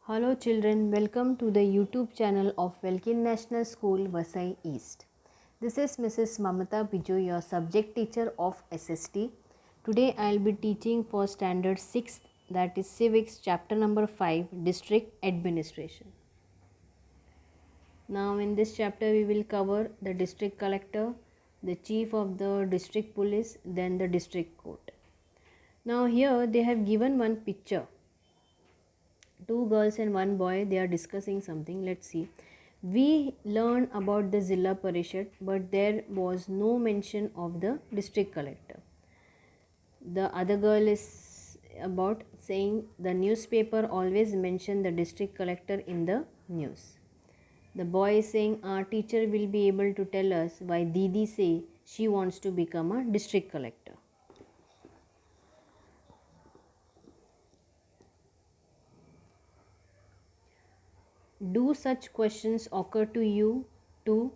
Hello children, welcome to the YouTube channel of Welkin National School, Vasai East. This is Mrs. Mamata Bijo, your subject teacher of SST. Today I will be teaching for standard 6th, that is civics, chapter number 5, district administration. Now in this chapter we will cover the district collector, the chief of the district police, then the district court. Now here they have given one picture. Two girls and one boy, they are discussing something. Let's see. We learned about the Zilla Parishad, but there was no mention of the district collector. The other girl is about saying the newspaper always mention the district collector in the news. The boy is saying our teacher will be able to tell us why Didi say she wants to become a district collector. Do such questions occur to you too?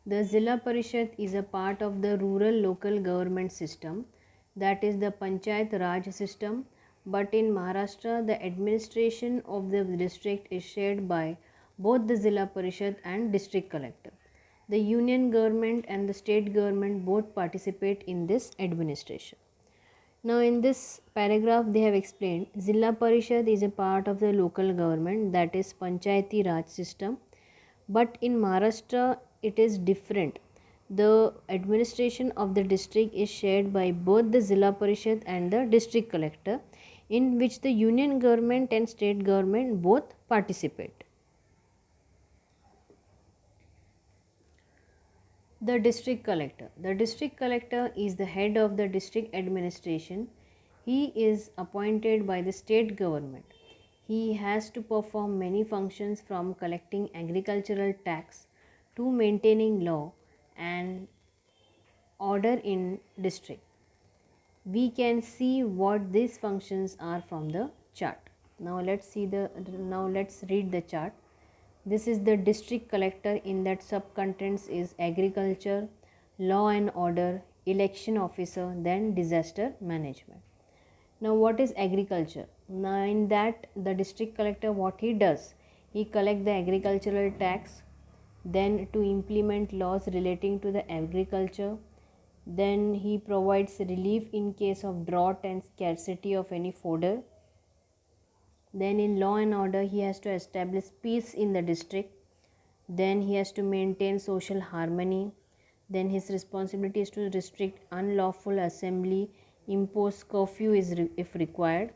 The Zilla Parishad is a part of the rural local government system, that is the Panchayat Raj system, but in Maharashtra the administration of the district is shared by both the Zilla Parishad and district collector. The union government and the state government both participate in this administration. Now in this paragraph they have explained Zilla Parishad is a part of the local government, that is Panchayati Raj system, but in Maharashtra it is different. The administration of the district is shared by both the Zilla Parishad and the district collector, in which the union government and state government both participate. The district collector. The district collector is the head of the district administration. He is appointed by the state government. He has to perform many functions from collecting agricultural tax to maintaining law and order in district. We can see what these functions are from the chart. Now let's read the chart. This is the district collector. In that sub contents is agriculture, law and order, election officer, then disaster management. Now what is agriculture? Now in that the district collector, what he does, he collect the agricultural tax, then to implement laws relating to the agriculture, then he provides relief in case of drought and scarcity of any fodder. Then in law and order he has to establish peace in the district. Then he has to maintain social harmony. Then his responsibility is to restrict unlawful assembly, impose curfew if required.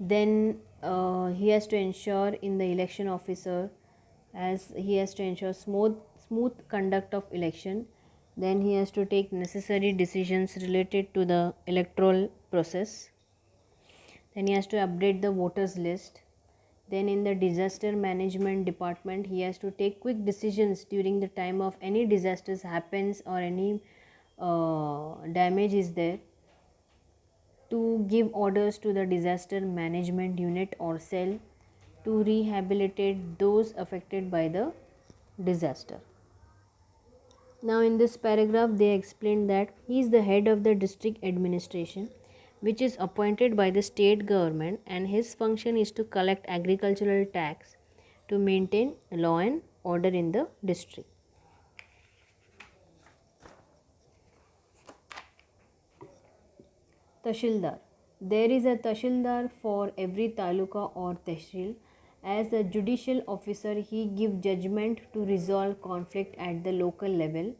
Then he has to ensure in the election officer, as he has to ensure smooth conduct of election. Then he has to take necessary decisions related to the electoral process. Then he has to update the voters list. Then in the disaster management department he has to take quick decisions during the time of any disasters happens or any damage is there, to give orders to the disaster management unit or cell to rehabilitate those affected by the disaster. Now in this paragraph they explain that he is the head of the district administration, which is appointed by the state government, and his function is to collect agricultural tax to maintain law and order in the district. Tashildar. There is a Tashildar for every taluka or tehsil. As a judicial officer, he gives judgment to resolve conflict at the local level.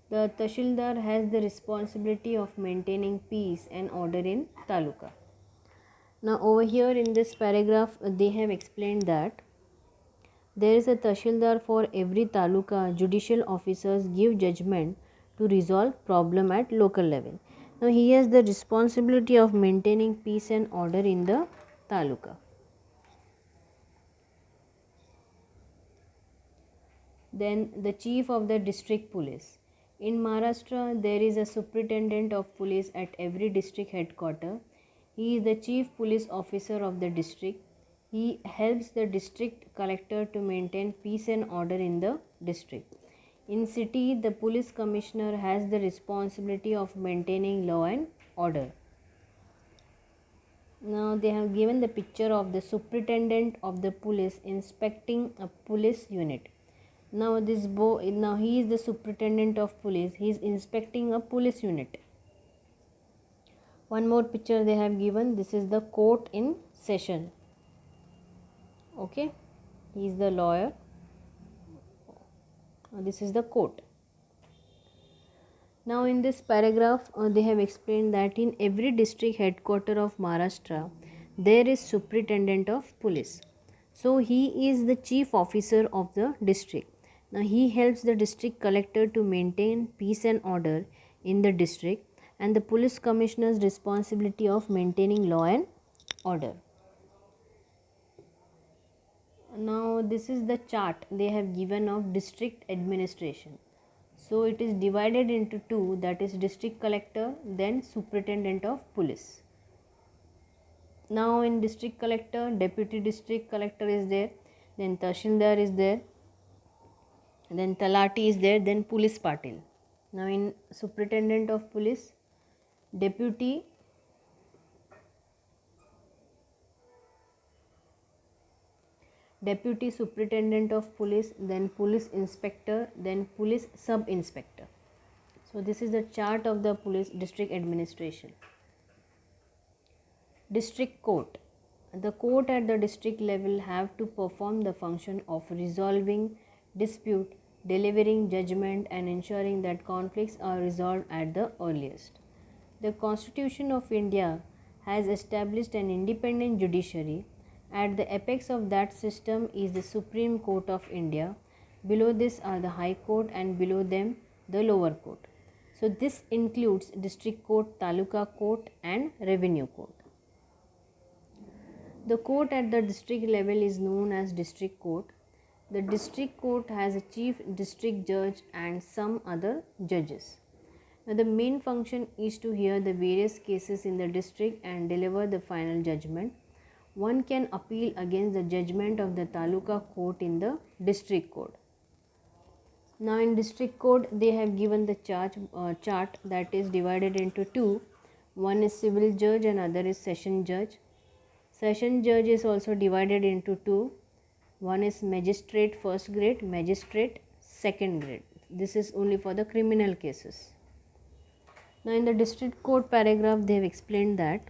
The Tashildar has the responsibility of maintaining peace and order in taluka. Now over here in this paragraph they have explained that there is a Tashildar for every taluka. Judicial officers give judgment to resolve problem at local level. Now he has the responsibility of maintaining peace and order in the taluka. Then the chief of the district police. In Maharashtra there is a superintendent of police at every district headquarter. He is the chief police officer of the district. He helps the district collector to maintain peace and order in the district. In city, the police commissioner has the responsibility of maintaining law and order. Now they have given the picture of the superintendent of the police inspecting a police unit. Now now he is the superintendent of police. He is inspecting a police unit. One more picture they have given. This is the court in session. Okay, he is the lawyer. This is the court. Now in this paragraph they have explained that in every district headquarter of Maharashtra there is superintendent of police. So he is the chief officer of the district. Now he helps the district collector to maintain peace and order in the district, and the police commissioner's responsibility of maintaining law and order. Now this is the chart they have given of district administration. So it is divided into two, that is district collector, then superintendent of police. Now in district collector, deputy district collector is there, then Tahsildar is there, then Talati is there, then police patil. Now in superintendent of police, deputy superintendent of police, then police inspector, then police sub inspector. So this is the chart of the police district administration. District court. The court at the district level have to perform the function of resolving dispute, delivering judgment, and ensuring that conflicts are resolved at the earliest. The Constitution of India has established an independent judiciary. At the apex of that system is the Supreme Court of India. Below this are the High Court, and below them the lower court. So this includes district court, taluka court, and revenue court. The court at the district level is known as district court. The district court has a chief district judge and some other judges. Now the main function is to hear the various cases in the district and deliver the final judgment. One can appeal against the judgment of the taluka court in the district court. Now in district court they have given the chart that is divided into two. One is civil judge and other is session judge. Session judge is also divided into two. One is magistrate first grade, magistrate second grade. This is only for the criminal cases. Now in the district court paragraph they have explained that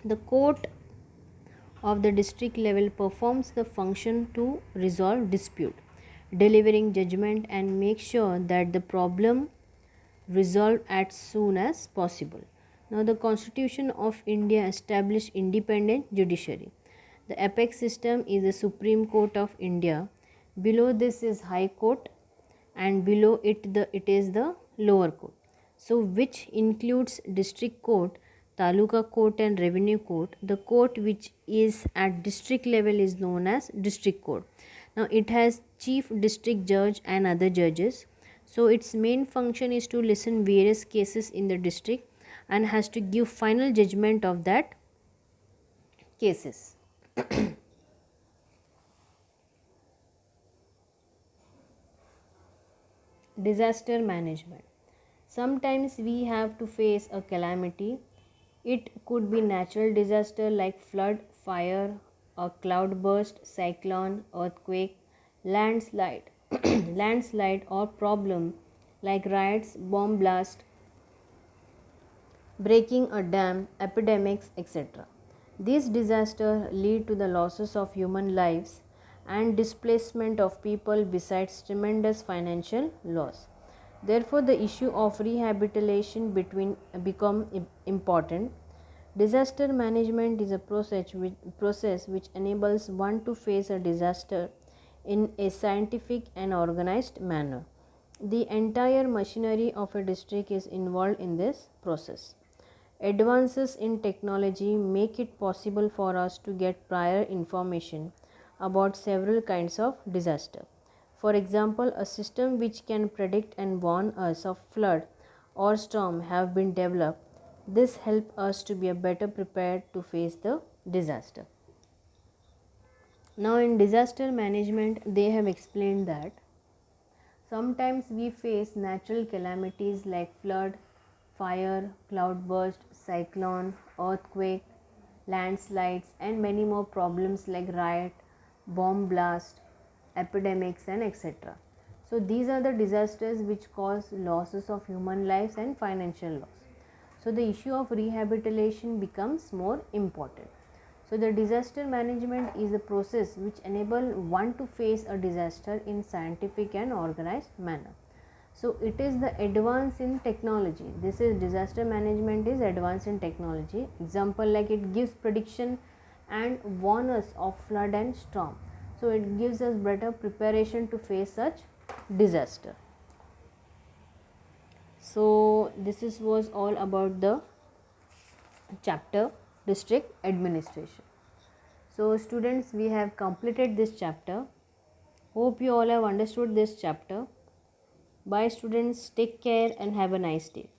the court of the district level performs the function to resolve dispute, delivering judgment, and make sure that the problem resolved as soon as possible. Now the Constitution of India established independent judiciary. The apex system is the Supreme Court of India. Below this is High Court, and below it is the lower court. So which includes district court, taluka court, and revenue court. The court which is at district level is known as district court. Now it has chief district judge and other judges. So its main function is to listen various cases in the district and has to give final judgment of that cases. Disaster management. Sometimes we have to face a calamity. It could be natural disaster like flood, fire, a cloudburst, cyclone, earthquake, landslide, landslide, or problem like riots, bomb blast, breaking a dam, epidemics, etc. These disasters lead to the losses of human lives and displacement of people besides tremendous financial loss. Therefore, the issue of rehabilitation become important. Disaster management is a process which enables one to face a disaster in a scientific and organized manner. The entire machinery of a district is involved in this process. Advances in technology make it possible for us to get prior information about several kinds of disaster. For example, a system which can predict and warn us of flood or storm have been developed. This helps us to be better prepared to face the disaster. Now in disaster management they have explained that sometimes we face natural calamities like flood, fire, cloudburst, cyclone, earthquake, landslides, and many more problems like riot, bomb blast, epidemics, and etc. So these are the disasters which cause losses of human lives and financial loss. So the issue of rehabilitation becomes more important. So the disaster management is a process which enable one to face a disaster in scientific and organized manner. So it is the advance in technology. This is disaster management is advance in technology. Example, like it gives prediction and warn us of flood and storm. So it gives us better preparation to face such disaster. So this was all about the chapter district administration. So students, we have completed this chapter. Hope you all have understood this chapter. Bye students, take care and have a nice day.